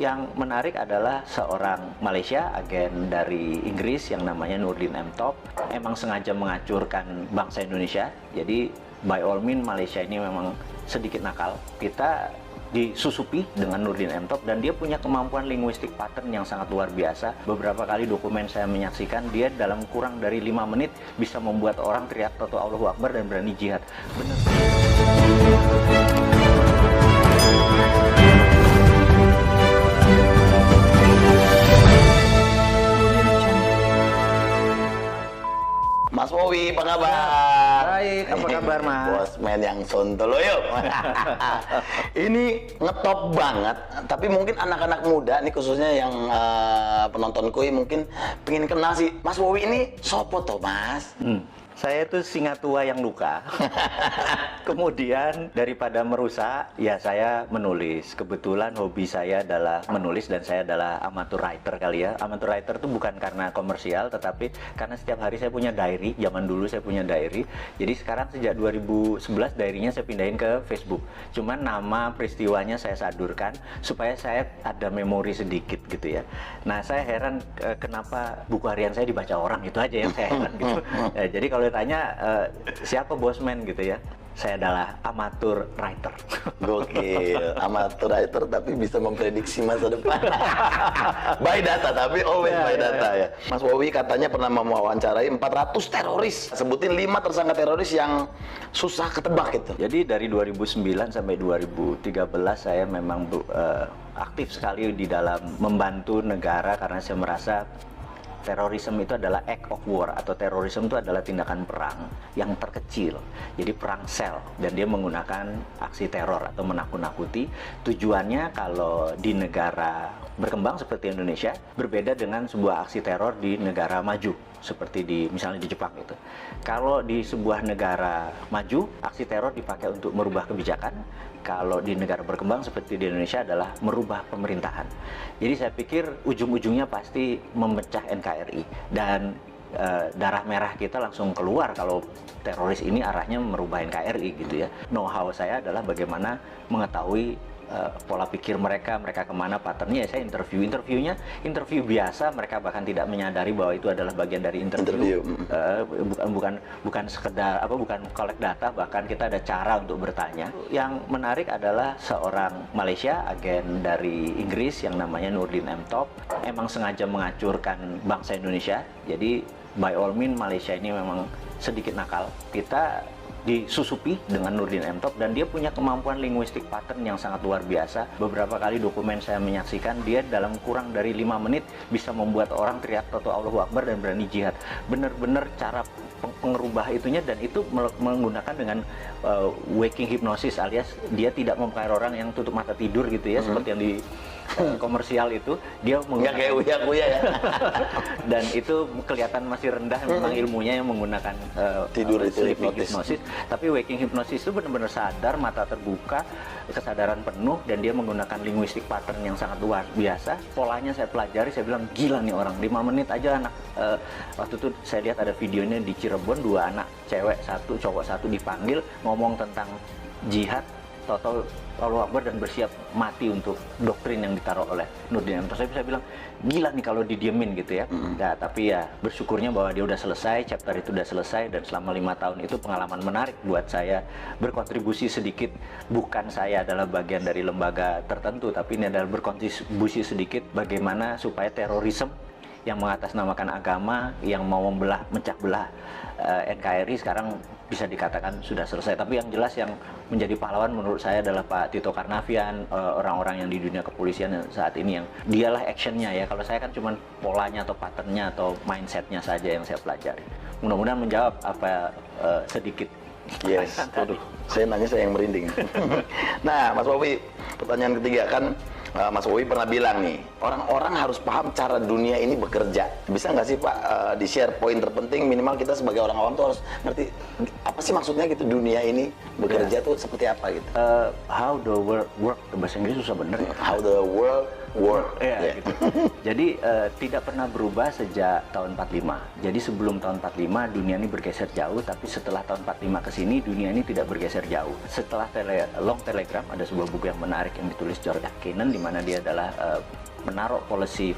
yang menarik adalah seorang Malaysia, agen dari Inggris yang namanya Nurdin M. Top, emang sengaja mengacurkan bangsa Indonesia. Jadi by all means Malaysia ini memang sedikit nakal. Kita disusupi dengan Nurdin M. Top dan dia punya kemampuan linguistik pattern yang sangat luar biasa. Beberapa kali dokumen saya menyaksikan dia dalam kurang dari 5 menit bisa membuat orang teriak Toto Allahu Akbar dan berani jihad. Benar. Mas Wowi, apa kabar? Baik, apa kabar Mas? Bosman yang sontoloyo. Ini ngetop banget, tapi mungkin anak-anak muda nih khususnya yang penonton Kui mungkin pengen kenal sih Mas Wowi ini sopo toh Mas? Saya itu singa tua yang luka. Kemudian daripada merusak, ya saya menulis. Kebetulan hobi saya adalah menulis dan saya adalah amateur writer kali ya. Amateur writer itu bukan karena komersial, tetapi karena setiap hari saya punya diary. Zaman dulu saya punya diary. Jadi sekarang sejak 2011 diary-nya saya pindahin ke Facebook. Cuman nama peristiwanya saya sadurkan supaya saya ada memori sedikit gitu ya. Nah saya heran kenapa buku harian saya dibaca orang, itu aja yang saya heran gitu. Ya, jadi kalau tanya siapa Bosman gitu ya, saya adalah amatur writer. Gokil, amatur writer tapi bisa memprediksi masa depan. By data, tapi always by data ya. Mas Wowi katanya pernah mewawancarai 400 teroris. Sebutin 5 tersangka teroris yang susah ketebak gitu. Jadi dari 2009 sampai 2013 saya memang aktif sekali di dalam membantu negara karena saya merasa terorisme itu adalah act of war, atau terorisme itu adalah tindakan perang yang terkecil. Jadi perang sel, dan dia menggunakan aksi teror atau menakut-nakuti. Tujuannya kalau di negara berkembang seperti Indonesia berbeda dengan sebuah aksi teror di negara maju seperti misalnya di Jepang itu. Kalau di sebuah negara maju, aksi teror dipakai untuk merubah kebijakan. Kalau di negara berkembang seperti di Indonesia adalah merubah pemerintahan. Jadi saya pikir ujung-ujungnya pasti memecah NKRI, dan darah merah kita langsung keluar kalau teroris ini arahnya merubah NKRI gitu ya. Know-how saya adalah bagaimana mengetahui pola pikir mereka kemana patternnya. Saya interviewnya interview biasa, mereka bahkan tidak menyadari bahwa itu adalah bagian dari interview. Bukan sekedar bukan collect data, bahkan kita ada cara untuk bertanya. Yang menarik adalah seorang Malaysia, agen dari Inggris yang namanya Nurdin M. Top, emang sengaja mengacurkan bangsa Indonesia. Jadi by all means Malaysia ini memang sedikit nakal. Kita disusupi dengan Nurdin M. Top dan dia punya kemampuan linguistik pattern yang sangat luar biasa. Beberapa kali dokumen saya menyaksikan dia dalam kurang dari 5 menit bisa membuat orang teriak Toto Allahu Akbar dan berani jihad. Bener-bener cara pengerubah itunya, dan itu menggunakan dengan waking hypnosis, alias dia tidak mempengaruhi orang yang tutup mata tidur gitu ya, seperti yang di komersial itu. Dia nggak kayak uya-uya ya. Dan itu kelihatan masih rendah memang ilmunya yang menggunakan tidur itu hipnosis. Tapi waking hypnosis itu benar-benar sadar, mata terbuka, kesadaran penuh, dan dia menggunakan linguistik pattern yang sangat luar biasa. Polanya saya pelajari, saya bilang gila nih orang, 5 menit aja anak. Waktu itu saya lihat ada videonya di Cirebon, 2 anak, cewek 1, cowok 1 dipanggil ngomong tentang jihad, Toto Allahu Akbar, dan bersiap mati untuk doktrin yang ditaruh oleh Nurdin M. Top. Saya bilang gila nih kalau didiemin gitu ya. Nah, tapi ya bersyukurnya bahwa dia udah selesai, chapter itu udah selesai, dan selama 5 tahun itu pengalaman menarik buat saya, berkontribusi sedikit. Bukan saya adalah bagian dari lembaga tertentu, tapi ini adalah berkontribusi sedikit bagaimana supaya terorisme yang mengatasnamakan agama, yang mau mecah belah NKRI sekarang bisa dikatakan sudah selesai. Tapi yang jelas yang menjadi pahlawan menurut saya adalah Pak Tito Karnavian, orang-orang yang di dunia kepolisian saat ini yang dialah actionnya ya. Kalau saya kan cuma polanya atau patternnya atau mindsetnya saja yang saya pelajari. Mudah-mudahan menjawab apa sedikit. Yes, aduh, saya nanya saya yang merinding. Nah, Mas Wowi, pertanyaan ketiga kan, Mas Wowi pernah bilang nih, orang-orang harus paham cara dunia ini bekerja. Bisa nggak sih Pak di-share poin terpenting, minimal kita sebagai orang awam tuh harus ngerti apa sih maksudnya gitu, dunia ini bekerja tuh seperti apa gitu. How the world work, bahasa Inggris susah bener ya. How the world work. Ya, gitu. Jadi tidak pernah berubah sejak tahun 45. Jadi sebelum tahun 45 dunia ini bergeser jauh, tapi setelah tahun 45 ke sini dunia ini tidak bergeser jauh. Setelah Long Telegram, ada sebuah buku yang menarik yang ditulis George Kennan, di mana dia adalah menaruh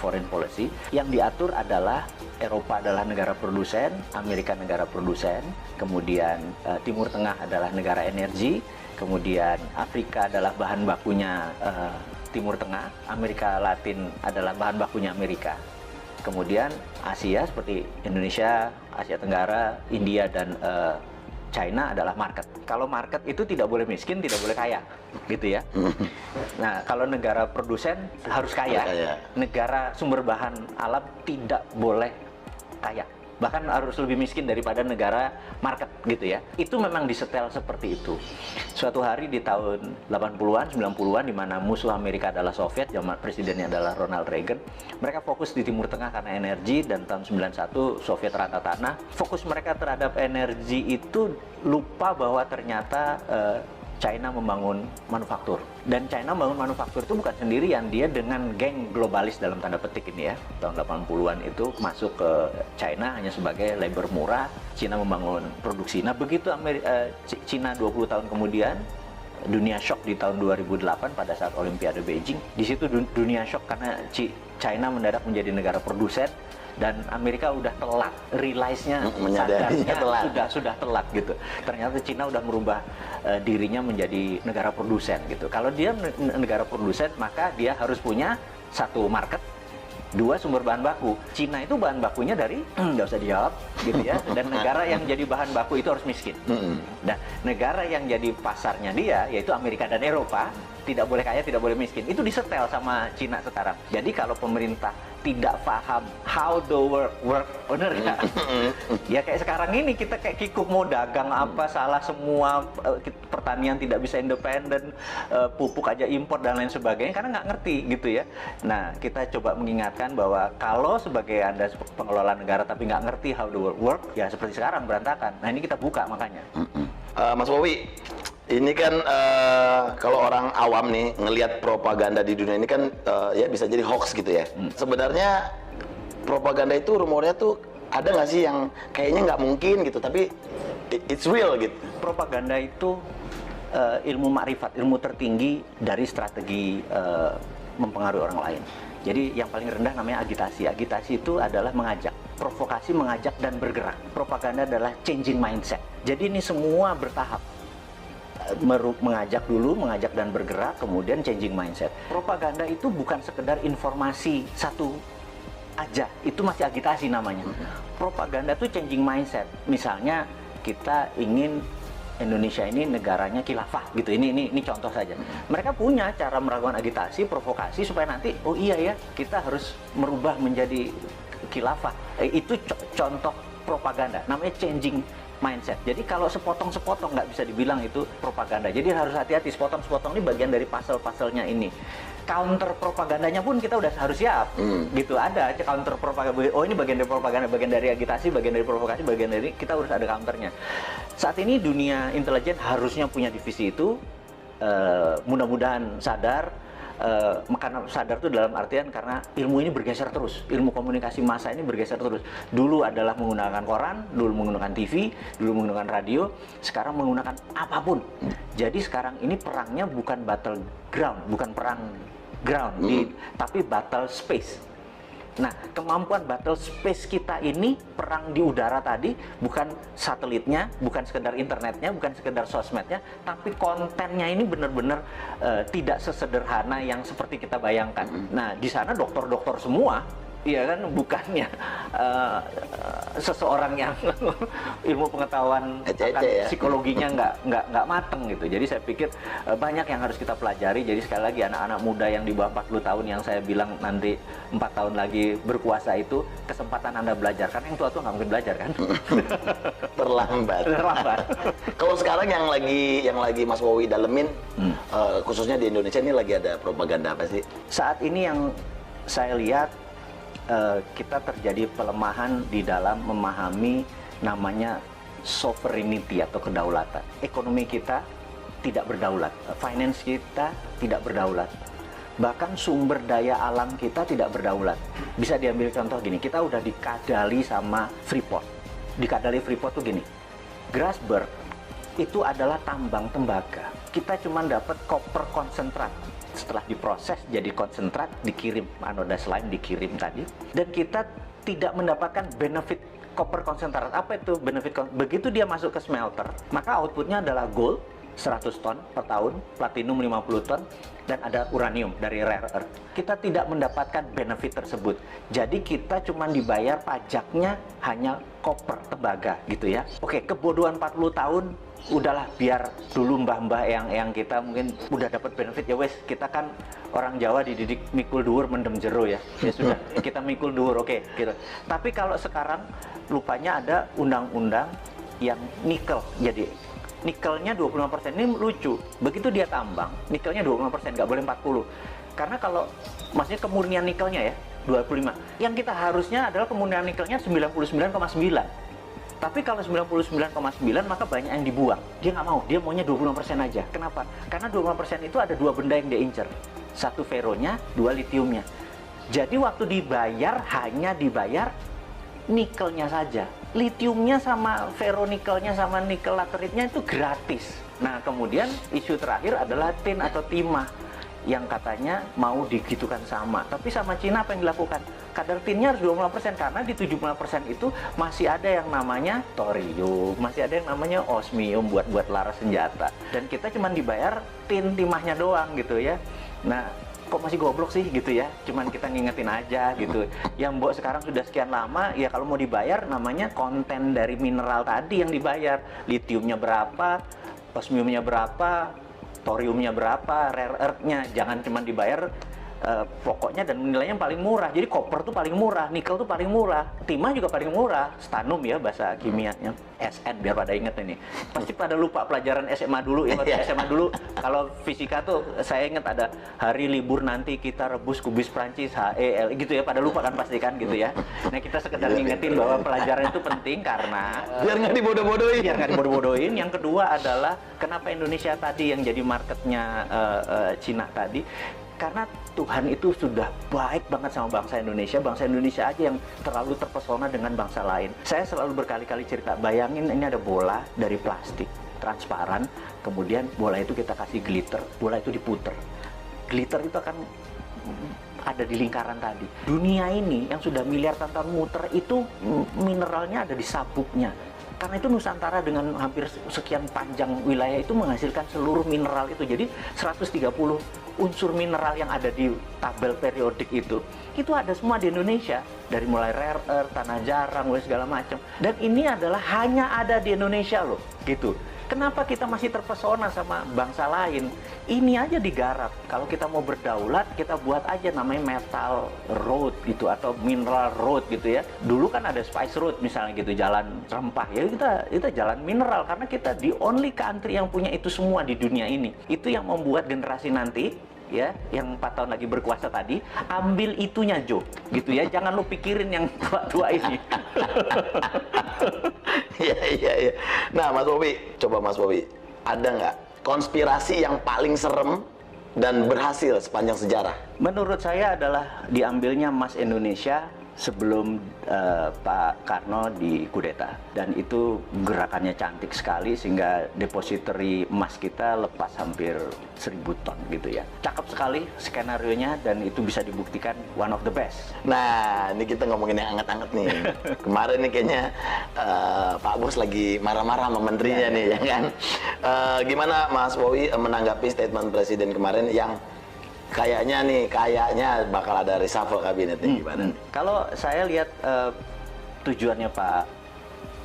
foreign policy yang diatur adalah Eropa adalah negara produsen, Amerika negara produsen, kemudian Timur Tengah adalah negara energi, kemudian Afrika adalah bahan bakunya Timur Tengah, Amerika Latin adalah bahan bakunya Amerika. Kemudian Asia seperti Indonesia, Asia Tenggara, India, dan China adalah market. Kalau market itu tidak boleh miskin, tidak boleh kaya, gitu ya. Nah, kalau negara produsen harus kaya. Negara sumber bahan alam tidak boleh kaya. Bahkan harus lebih miskin daripada negara market, gitu ya. Itu memang disetel seperti itu. Suatu hari di tahun 80-an, 90-an, di mana musuh Amerika adalah Soviet, zaman presidennya adalah Ronald Reagan, mereka fokus di Timur Tengah karena energi, dan tahun 91 Soviet rata tanah. Fokus mereka terhadap energi itu lupa bahwa ternyata China membangun manufaktur. Dan China membangun manufaktur itu bukan sendirian, dia dengan geng globalis dalam tanda petik ini ya. Tahun 80-an itu masuk ke China hanya sebagai labor murah, China membangun produksi. Nah, begitu China 20 tahun kemudian, dunia shock di tahun 2008 pada saat Olimpiade Beijing. Di situ dunia shock karena China mendadak menjadi negara produsen, dan Amerika udah telat, realize-nya, sadarnya sudah telat gitu. Ternyata Cina udah merubah dirinya menjadi negara produsen gitu. Kalau dia negara produsen, maka dia harus punya satu market, dua sumber bahan baku. Cina itu bahan bakunya dari nggak usah dijawab gitu ya. Dan negara yang jadi bahan baku itu harus miskin. Dan negara yang jadi pasarnya dia, yaitu Amerika dan Eropa, tidak boleh kaya, tidak boleh miskin. Itu disetel sama Cina sekarang. Jadi kalau pemerintah tidak paham how the work, bener nggak? Ya kayak sekarang ini kita kayak kikuk mau dagang apa, salah semua, pertanian tidak bisa independen, pupuk aja impor dan lain sebagainya, karena nggak ngerti gitu ya. Nah, kita coba mengingatkan bahwa kalau sebagai Anda pengelola negara tapi nggak ngerti how the work, ya seperti sekarang berantakan. Nah, ini kita buka makanya. Mas Wowi, ini kan kalau orang awam nih ngelihat propaganda di dunia ini kan ya bisa jadi hoax gitu ya. Sebenarnya propaganda itu rumornya tuh ada nggak sih yang kayaknya nggak mungkin gitu, tapi it's real gitu. Propaganda itu ilmu makrifat, ilmu tertinggi dari strategi mempengaruhi orang lain. Jadi yang paling rendah namanya agitasi. Agitasi itu adalah mengajak, provokasi, mengajak dan bergerak. Propaganda adalah changing mindset. Jadi ini semua bertahap. Mengajak dulu, mengajak dan bergerak, kemudian changing mindset. Propaganda itu bukan sekedar informasi satu aja, itu masih agitasi namanya. Propaganda itu changing mindset. Misalnya kita ingin Indonesia ini negaranya khilafah gitu. Ini contoh saja. Mereka punya cara melakukan agitasi, provokasi supaya nanti oh iya ya, kita harus merubah menjadi khilafah. Itu contoh propaganda. Namanya changing mindset. Jadi kalau sepotong-sepotong nggak bisa dibilang itu propaganda. Jadi harus hati-hati, sepotong-sepotong ini bagian dari pasal-pasalnya ini. Counter propagandanya pun kita udah harus siap. Gitu, ada counter propaganda. Oh, ini bagian dari propaganda, bagian dari agitasi, bagian dari provokasi, bagian dari, kita harus ada counternya. Saat ini dunia intelijen harusnya punya divisi itu. Mudah-mudahan sadar. Karena sadar itu dalam artian karena ilmu ini bergeser terus, ilmu komunikasi massa ini bergeser terus. Dulu adalah menggunakan koran, dulu menggunakan TV, dulu menggunakan radio, sekarang menggunakan apapun. Jadi sekarang ini perangnya bukan battle ground, bukan perang ground, tapi battle space. Nah, kemampuan battle space kita ini, perang di udara tadi, bukan satelitnya, bukan sekedar internetnya, bukan sekedar sosmednya, tapi kontennya ini benar-benar tidak sesederhana yang seperti kita bayangkan. Nah, di sana dokter-dokter semua, iya kan, bukannya seseorang yang ilmu pengetahuan akan psikologinya nggak mateng gitu. Jadi saya pikir banyak yang harus kita pelajari. Jadi sekali lagi anak-anak muda yang di bawah 40 tahun yang saya bilang nanti 4 tahun lagi berkuasa itu, kesempatan Anda belajar, karena yang tua-tua nggak mungkin belajar kan. Terlambat. Kalau sekarang yang lagi Mas Wowi dalemin, khususnya di Indonesia ini lagi ada propaganda apa sih? Saat ini yang saya lihat kita terjadi pelemahan di dalam memahami namanya sovereignty atau kedaulatan. Ekonomi kita tidak berdaulat, finance kita tidak berdaulat, Bahkan sumber daya alam kita tidak berdaulat. Bisa diambil contoh gini, kita udah dikadali sama Freeport. Dikadali Freeport tuh gini, Grasberg itu adalah tambang tembaga. Kita cuma dapat koper konsentrat. Setelah diproses jadi konsentrat, dikirim anoda lain dikirim tadi, dan kita tidak mendapatkan benefit koper konsentrat. Apa itu benefit? Begitu dia masuk ke smelter, maka outputnya adalah gold 100 ton per tahun, platinum 50 ton, dan ada uranium dari rare earth. Kita tidak mendapatkan benefit tersebut. Jadi kita cuma dibayar pajaknya hanya koper tembaga gitu ya. Oke, kebodohan 40 tahun, udahlah biar dulu mbah-mbah yang kita mungkin udah dapat benefit ya wes, kita kan orang Jawa dididik mikul dhuwur mendem jero ya. Ya sudah, kita mikul dhuwur, oke gitu. Tapi kalau sekarang lupanya ada undang-undang yang nikel. Jadi nikelnya 25%, ini lucu. Begitu dia tambang, nikelnya 25%, nggak boleh 40. Karena kalau maksudnya kemurnian nikelnya ya 25. Yang kita harusnya adalah kemurnian nikelnya 99,9. Tapi kalau 99,9 maka banyak yang dibuang. Dia nggak mau, dia maunya 20% aja. Kenapa? Karena 20% itu ada dua benda yang dia incer. Satu feronya, dua litiumnya. Jadi waktu dibayar, hanya dibayar nikelnya saja. Litiumnya sama feronikelnya sama nikel lateritnya itu gratis. Nah kemudian isu terakhir adalah tin atau timah yang katanya mau digitukan sama. Tapi sama Cina apa yang dilakukan? Kadar tinnya harus 25% karena di 70% itu masih ada yang namanya thorium, masih ada yang namanya osmium buat laras senjata. Dan kita cuma dibayar tin timahnya doang gitu ya. Nah, kok masih goblok sih gitu ya, cuman kita ngingetin aja gitu. Yang mbok sekarang sudah sekian lama, ya kalau mau dibayar namanya konten dari mineral tadi yang dibayar. Litiumnya berapa, osmiumnya berapa, thoriumnya berapa, rare earth-nya. Jangan cuma dibayar pokoknya dan nilainya paling murah. Jadi koper tuh paling murah, nikel tuh paling murah, timah juga paling murah, stannum ya bahasa kimianya, SN biar pada inget ini. Pasti pada lupa pelajaran SMA dulu ya. Waktu SMA dulu kalau fisika tuh saya inget ada hari libur nanti kita rebus kubis Prancis HEL gitu ya, pada lupa kan pasti kan gitu ya. Nah kita sekedar ngingetin bahwa pelajaran itu penting karena biar nggak dibodoh-bodohin. Biar nggak dibodoh-bodohin. Yang kedua adalah kenapa Indonesia tadi yang jadi marketnya Cina tadi, karena Tuhan itu sudah baik banget sama bangsa Indonesia. Bangsa Indonesia aja yang terlalu terpesona dengan bangsa lain. Saya selalu berkali-kali cerita, bayangin ini ada bola dari plastik transparan, kemudian bola itu kita kasih glitter, bola itu diputer. Glitter itu akan ada di lingkaran tadi. Dunia ini yang sudah miliar tahun muter itu mineralnya ada di sabuknya. Karena itu Nusantara dengan hampir sekian panjang wilayah itu menghasilkan seluruh mineral itu. Jadi 130 unsur mineral yang ada di tabel periodik itu ada semua di Indonesia. Dari mulai rare earth, tanah jarang, segala macam. Dan ini adalah hanya ada di Indonesia loh, gitu. Kenapa kita masih terpesona sama bangsa lain? Ini aja digarap. Kalau kita mau berdaulat, kita buat aja namanya metal road gitu atau mineral road gitu ya. Dulu kan ada spice road misalnya gitu, jalan rempah ya, kita jalan mineral karena kita the only country yang punya itu semua di dunia ini. Itu yang membuat generasi nanti ya, yang 4 tahun lagi berkuasa tadi, ambil itunya Jo, gitu ya. Jangan lu pikirin yang tua-tua ini. Iya. Nah, Mas Bobi, coba Mas Bobi, ada nggak konspirasi yang paling serem dan berhasil sepanjang sejarah? Menurut saya adalah diambilnya emas Indonesia sebelum Pak Karno dikudeta, dan itu gerakannya cantik sekali sehingga depository emas kita lepas hampir 1000 ton gitu ya. Cakep sekali skenarionya dan itu bisa dibuktikan one of the best. Nah, ini kita ngomongin yang anget-anget nih. Kemarin nih kayaknya Pak Bos lagi marah-marah sama menterinya nih, ya kan? Gimana Mas Bowi menanggapi statement Presiden kemarin yang kayaknya bakal ada reshuffle kabinetnya, gimana? Kalau saya lihat tujuannya Pak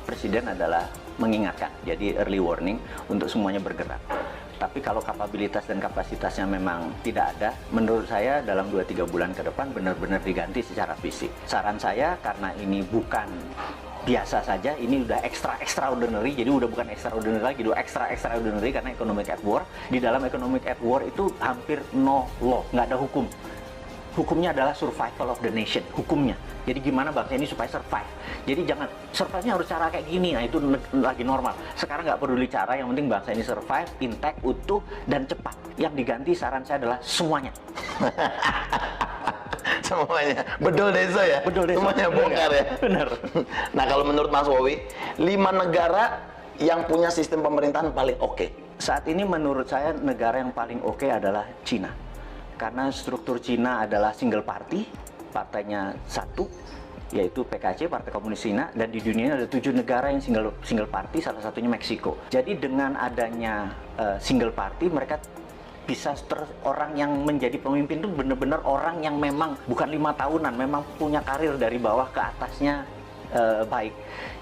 Presiden adalah mengingatkan, jadi early warning untuk semuanya bergerak. Tapi kalau kapabilitas dan kapasitasnya memang tidak ada, menurut saya dalam 2-3 bulan ke depan benar-benar diganti secara fisik. Saran saya, karena ini bukan biasa saja, ini udah extraordinary, jadi udah bukan extraordinary lagi, udah extraordinary karena economic at war. Di dalam economic at war itu hampir no law, nggak ada hukum. hukumnya adalah survival of the nation, hukumnya. Jadi gimana bangsa ini supaya survive. Jadi jangan, survive-nya harus cara kayak gini, nah itu lagi normal. Sekarang nggak peduli cara, yang penting bangsa ini survive, intact, utuh, dan cepat. Yang diganti saran saya adalah semuanya. Semuanya. Bedol desa ya? Bedol desa. Semuanya bongkar ya? Benar. Nah, kalau menurut Mas Wowi, 5 negara yang punya sistem pemerintahan paling oke. Saat ini menurut saya negara yang paling oke adalah Cina. Karena struktur Cina adalah single party, partainya satu, yaitu PKC, Partai Komunis Cina, dan di dunia ada 7 negara yang single party, salah satunya Meksiko. Jadi dengan adanya single party, mereka bisa orang yang menjadi pemimpin itu benar-benar orang yang memang bukan 5 tahunan, memang punya karir dari bawah ke atasnya baik.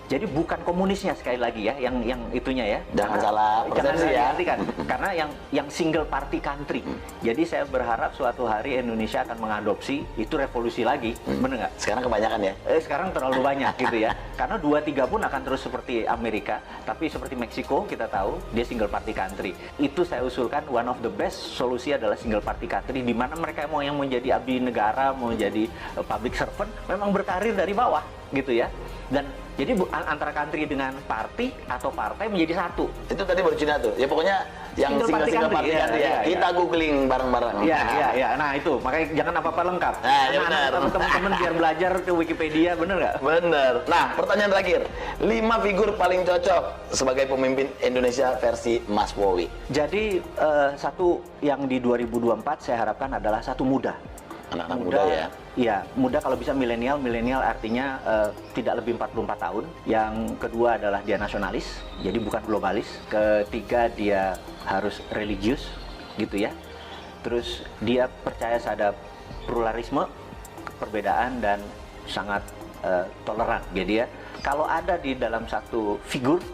Jadi bukan komunisnya, sekali lagi ya, yang itunya ya. Jangan salah persepsi ya. Kan? Karena yang single party country. Jadi saya berharap suatu hari Indonesia akan mengadopsi itu, revolusi lagi, bener nggak? Sekarang kebanyakan ya? Sekarang terlalu banyak gitu ya. Karena 2-3 pun akan terus seperti Amerika, tapi seperti Meksiko kita tahu dia single party country. Itu saya usulkan one of the best solusi adalah single party country, di mana mereka mau yang menjadi abdi negara, mau jadi public servant, memang berkarir dari bawah gitu ya. Dan jadi antara country dengan party atau partai menjadi satu. Itu tadi baru Cina tuh. Ya pokoknya yang single party country ya. Kita googling bareng-bareng. Iya. Nah itu, makanya jangan apa-apa lengkap. Nah, ya benar. Teman-teman biar belajar ke Wikipedia, bener nggak? Bener. Nah, pertanyaan terakhir. 5 figur paling cocok sebagai pemimpin Indonesia versi Mas Wowi. Jadi satu yang di 2024 saya harapkan adalah satu muda. Anak-anak muda ya? Iya, muda kalau bisa milenial. Milenial artinya tidak lebih 44 tahun. Yang kedua adalah dia nasionalis, jadi bukan globalis. Ketiga dia harus religius, gitu ya. Terus dia percaya pada pluralisme, perbedaan, dan sangat toleran. Jadi ya, kalau ada di dalam satu figur,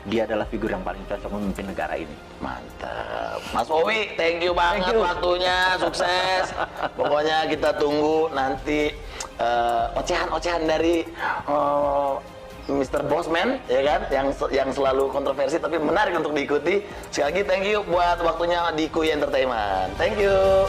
dia adalah figur yang paling cocok memimpin negara ini. Mantap. Mas Wowi, thank you banget waktunya, sukses. Pokoknya kita tunggu nanti ocehan-ocehan dari Mr. Bossman, ya kan, yang selalu kontroversi tapi menarik untuk diikuti. Sekali lagi thank you buat waktunya di Kuy Entertainment. Thank you.